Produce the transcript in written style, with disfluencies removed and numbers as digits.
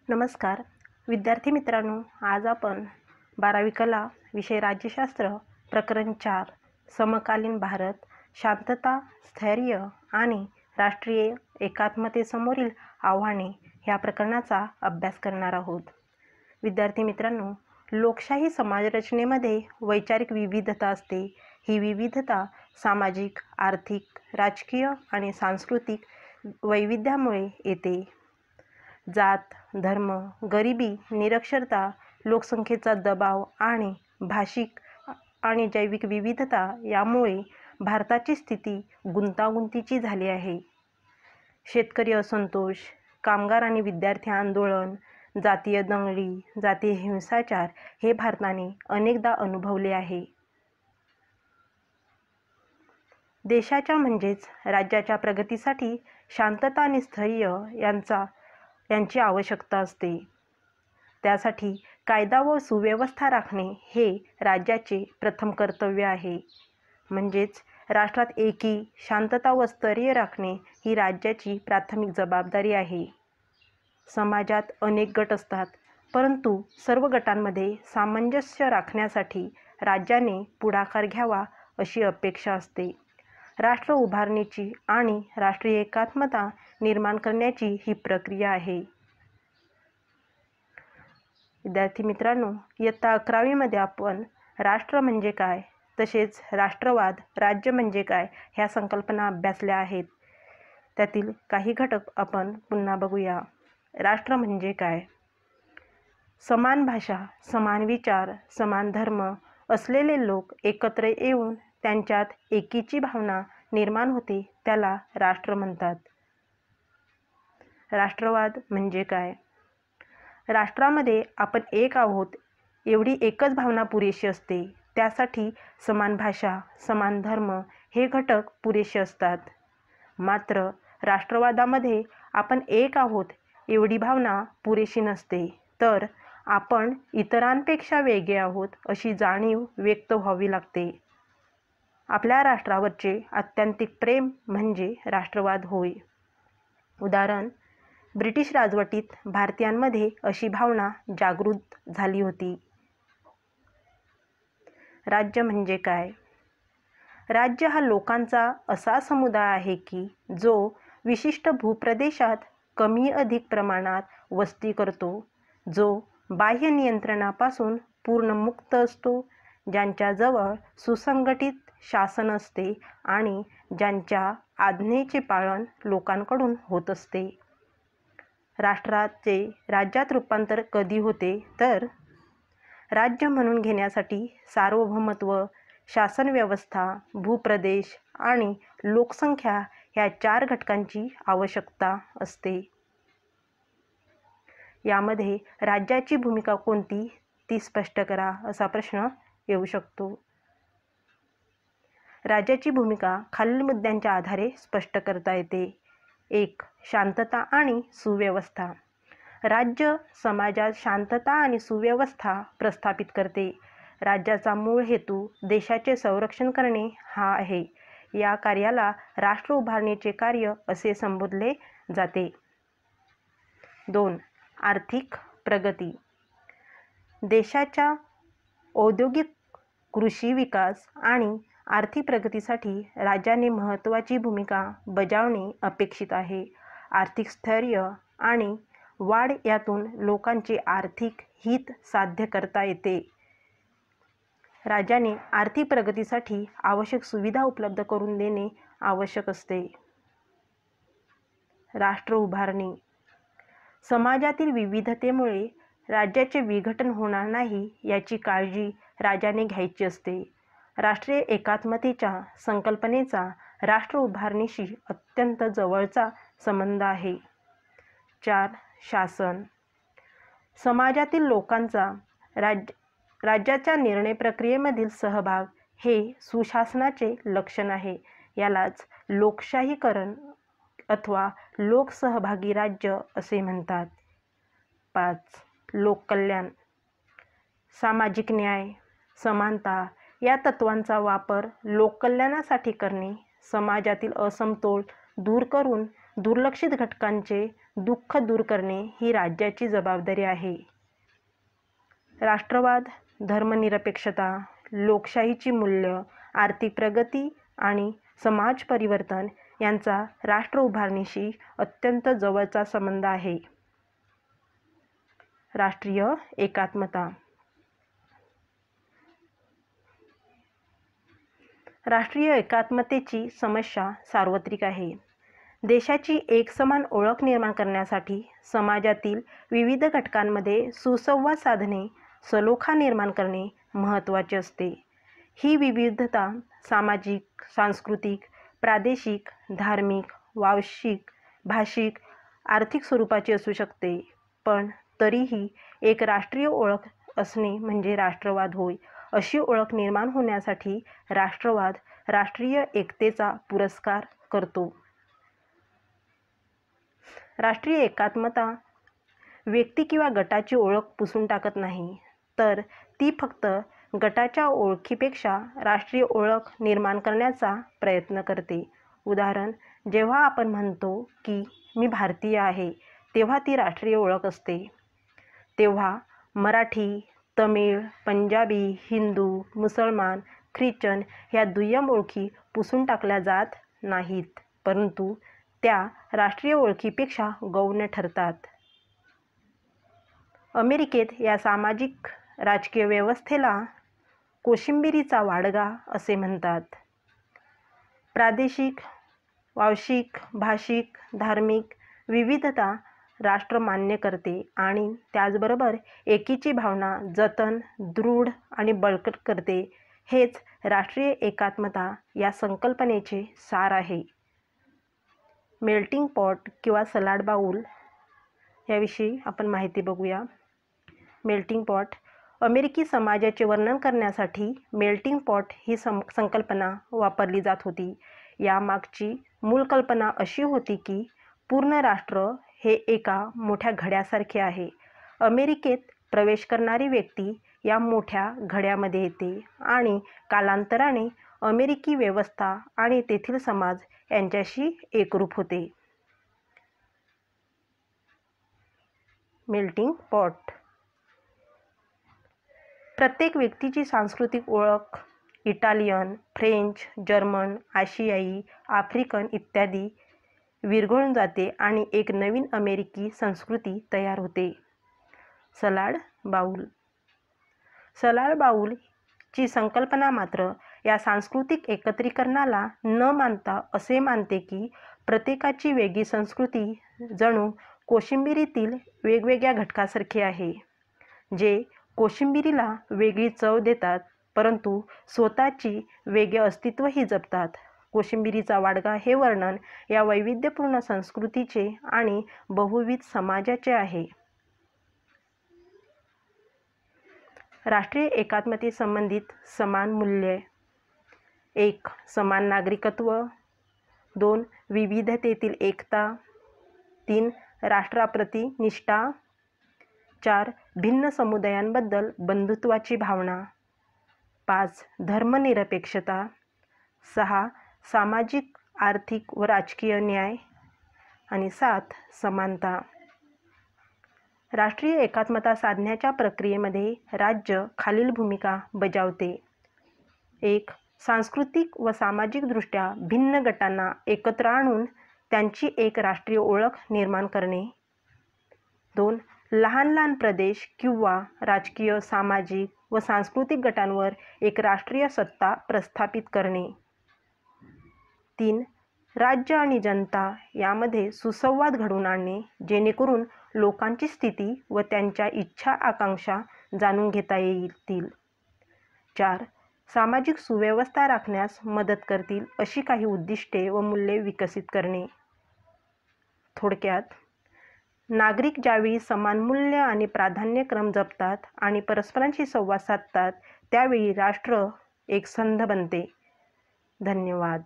नमस्कार विद्यार्थी मित्रांनो, आज आपण 12वी कला विषय राज्यशास्त्र प्रकरण 4 समकालीन भारत शांतता, स्थैर्य आणि राष्ट्रीय एकात्मतेसमोरील आव्हाने ह्या प्रकरणाचा अभ्यास करणार आहोत. विद्यार्थी मित्रांनो, लोकशाही समाजरचनेमध्ये वैचारिक विविधता असते. ही विविधता सामाजिक, आर्थिक, राजकीय आणि सांस्कृतिक वैविध्यामुळे येते. जात, धर्म, गरिबी, निरक्षरता, लोकसंख्येचा दबाव आणि भाषिक आणि जैविक विविधता यामुळे भारताची स्थिती गुंतागुंतीची झाली आहे. शेतकरी असंतोष, कामगार आणि विद्यार्थी आंदोलन, जातीय दंगली, जातीय हिंसाचार हे भारताने अनेकदा अनुभवले आहे. देशाच्या म्हणजेच राज्याच्या प्रगतीसाठी शांतता आणि स्थैर्य यांची आवश्यकता असते. त्यासाठी कायदा व सुव्यवस्था राखणे हे राज्याचे प्रथम कर्तव्य आहे. म्हणजेच राष्ट्रात एकी, शांतता व स्थैर्य राखणे ही राज्याची प्राथमिक जबाबदारी आहे. समाजात अनेक गट असतात, परंतु सर्व गटांमध्ये सामंजस्य राखण्यासाठी राज्याने पुढाकार घ्यावा अशी अपेक्षा असते. राष्ट्र उभारणीची आणि राष्ट्रीय एकात्मता निर्माण करण्याची ही प्रक्रिया आहे. विद्यार्थी मित्रांनो, इयत्ता 11वीमध्ये आपण राष्ट्र म्हणजे काय, तसेच राष्ट्रवाद, राज्य म्हणजे काय ह्या संकल्पना अभ्यासल्या आहेत. त्यातील काही घटक आपण पुन्हा बघूया. राष्ट्र म्हणजे काय? समान भाषा, समान विचार, समान धर्म असलेले लोक एकत्र येऊन त्यांच्यात एकीची भावना निर्माण होते, त्याला राष्ट्र म्हणतात. राष्ट्रवाद म्हणजे काय? राष्ट्रामध्ये आपण एक आहोत एवढी एकच भावना पुरेशी असते. त्यासाठी समान भाषा, समान धर्म हे घटक पुरेसे असतात. मात्र राष्ट्रवादामध्ये आपण एक आहोत एवढी भावना पुरेशी नसते, तर आपण इतरांपेक्षा वेगळे आहोत अशी जाणीव व्यक्त व्हावी लागते. आपल्या राष्ट्रावरचे आत्यंतिक प्रेम म्हणजे राष्ट्रवाद होय. उदाहरण, ब्रिटिश राजवटीत भारतीयांमध्ये अशी भावना जागृत झाली होती. राज्य म्हणजे काय? राज्य हा लोकांचा असा समुदाय आहे की जो विशिष्ट भूप्रदेशात कमी अधिक प्रमाणात वस्ती करतो, जो बाह्य नियंत्रणापासून पूर्ण मुक्त असतो, ज्यांच्याजवळ सुसंघटित शासन असते आणि ज्यांच्या आज्ञेचे पालन लोकांकडून होत असते. राष्ट्राचे राज्यात रूपांतर कधी होते तर राज्य म्हणून घेण्यासाठी सार्वभौमत्व, शासनव्यवस्था, भूप्रदेश आणि लोकसंख्या ह्या 4 घटकांची आवश्यकता असते. यामध्ये राज्याची भूमिका कोणती ती स्पष्ट करा असा प्रश्न येऊ शकतो. राज्याची भूमिका खालील मुद्द्यांच्या आधारे स्पष्ट करता येते. 1. शांतता आणि सुव्यवस्था. राज्य समाजात शांतता आणि सुव्यवस्था प्रस्थापित करते. राज्याचा मूळ हेतू देशाचे संरक्षण करणे हा आहे. या कार्याला राष्ट्र उभारणीचे कार्य असे संबोधले जाते. 2. आर्थिक प्रगती. देशाच्या औद्योगिक, कृषी विकास आणि आर्थिक प्रगतीसाठी राज्याने महत्त्वाची भूमिका बजावणे अपेक्षित आहे. आर्थिक स्थैर्य आणि वाढ यातून लोकांचे आर्थिक हित साध्य करता येते. राज्याने आर्थिक प्रगतीसाठी आवश्यक सुविधा उपलब्ध करून देणे आवश्यक असते. राष्ट्र उभारणी. समाजातील विविधतेमुळे राज्याचे विघटन होणार नाही याची काळजी राज्याने घ्यायची असते. राष्ट्रीय एकात्मतेच्या संकल्पनेचा राष्ट्र उभारणीशी अत्यंत जवळचा संबंध आहे. 4. शासन. समाजातील लोकांचा राज्याच्या निर्णय प्रक्रियेमधील सहभाग हे सुशासनाचे लक्षण आहे. यालाच लोकशाहीकरण अथवा लोकसहभागी राज्य असे म्हणतात. 5. लोककल्याण. सामाजिक न्याय, समानता या तत्त्वांचा वापर लोककल्याणासाठी करणे, समाजातील असमतोल दूर करून दुर्लक्षित घटकांचे दुःख दूर करणे ही राज्याची जबाबदारी आहे. राष्ट्रवाद, धर्मनिरपेक्षता, लोकशाहीची मूल्य, आर्थिक प्रगती आणि समाज परिवर्तन यांचा राष्ट्र उभारणीशी अत्यंत जवळचा संबंध आहे. राष्ट्रीय एकात्मता. राष्ट्रीय एकात्मतेची समस्या सार्वत्रिक आहे. देशाची एकसमान ओळख निर्माण करण्यासाठी समाजातील विविध घटकांमध्ये सुसंवाद साधणे, सलोखा निर्माण करणे महत्त्वाचे असते. ही विविधता सामाजिक, सांस्कृतिक, प्रादेशिक, धार्मिक, वांशिक, भाषिक, आर्थिक स्वरूपाची असू शकते, पण तरीही एक राष्ट्रीय ओळख असणे म्हणजे राष्ट्रवाद होय. अशी ओळख निर्माण होण्यासाठी राष्ट्रवाद राष्ट्रीय एकतेचा पुरस्कार करतो. राष्ट्रीय एकात्मता व्यक्ती किंवा गटाची ओळख पुसून टाकत नाही, तर ती फक्त गटाच्या ओळखीपेक्षा राष्ट्रीय ओळख निर्माण करण्याचा प्रयत्न करते. उदाहरण, जेव्हा आपण म्हणतो की मी भारतीय आहे, तेव्हा ती राष्ट्रीय ओळख असते. तेव्हा मराठी, तमिळ, पंजाबी, हिंदू, मुसलमान, ख्रिश्चन ह्या दुय्यम ओळखी पुसून टाकल्या जात नाहीत, परंतु त्या राष्ट्रीय ओळखीपेक्षा गौण ठरतात. अमेरिकेत या सामाजिक राजकीय व्यवस्थेला कोशिंबिरीचा वाडगा असे म्हणतात. प्रादेशिक, वांशिक, भाषिक, धार्मिक विविधता राष्ट्र मान्य करते आणि त्याचबरोबर एकीची भावना जतन, दृढ आणि बळकट करते. हेच राष्ट्रीय एकात्मता या संकल्पनेचे सार आहे. मेल्टिंग पॉट किंवा सलाड बाउल याविषयी आपण माहिती बघूया. Melting pot. अमेरिकी समाजाचे वर्णन करण्यासाठी मेल्टिंग पॉट ही संकल्पना वापरली जात होती. यामागची मूळ कल्पना अशी होती की पूर्ण राष्ट्र हे एका मोठ्या घड्यासारखे आहे. अमेरिकेत प्रवेश करणारी व्यक्ती या मोठ्या घड्यामध्ये येते आणि कालांतराने अमेरिकी व्यवस्था आणि तेथील समाज यांच्याशी एकरूप होते. Melting pot. प्रत्येक व्यक्तीची सांस्कृतिक ओळख इटालियन, फ्रेंच, जर्मन, आशियाई, आफ्रिकन इत्यादी विरघळून जाते आणि एक नवीन अमेरिकी संस्कृती तयार होते. Salad bowl. सलाड बाउल ची संकल्पना मात्र या सांस्कृतिक एकत्रीकरणाला न मानता असे मानते की प्रत्येकाची वेगळी संस्कृती जणू कोशिंबिरीतील वेगवेगळ्या घटकासारखी आहे, जे कोशिंबिरीला वेगळी चव देतात, परंतु स्वतःची वेगळे अस्तित्वही जपतात. कोशिंबिरीचा वाडगा हे वर्णन या वैविध्यपूर्ण संस्कृतीचे आणि बहुविध समाजाचे आहे. राष्ट्रीय एकात्मतेसंबंधित समान मूल्ये. 1. समान नागरिकत्व. 2. विविधतेतील एकता. 3. राष्ट्राप्रती निष्ठा. 4. भिन्न समुदायांबद्दल बंधुत्वाची भावना. 5. धर्मनिरपेक्षता. 6. सामाजिक, आर्थिक व राजकीय न्याय. आणि 7. समानता. राष्ट्रीय एकात्मता साधण्याच्या प्रक्रियेमध्ये राज्य खालील भूमिका बजावते. 1. सांस्कृतिक व सामाजिकदृष्ट्या भिन्न गटांना एकत्र आणून त्यांची एक राष्ट्रीय ओळख निर्माण करणे. 2. लहान लहान प्रदेश किंवा राजकीय, सामाजिक व सांस्कृतिक गटांवर एक राष्ट्रीय सत्ता प्रस्थापित करणे. 3. राज्य आणि जनता यामध्ये सुसंवाद घडवून आणणे, जेणेकरून लोकांची स्थिती व त्यांच्या इच्छा आकांक्षा जाणून घेता येतील. 4. सामाजिक सुव्यवस्था राखण्यास मदत करतील अशी काही उद्दिष्टे व मूल्ये विकसित करणे. थोडक्यात, नागरिक ज्यावेळी समान मूल्य आणि प्राधान्यक्रम जपतात आणि परस्परांशी संवाद साधतात, त्यावेळी राष्ट्र एक संघ बनते. धन्यवाद.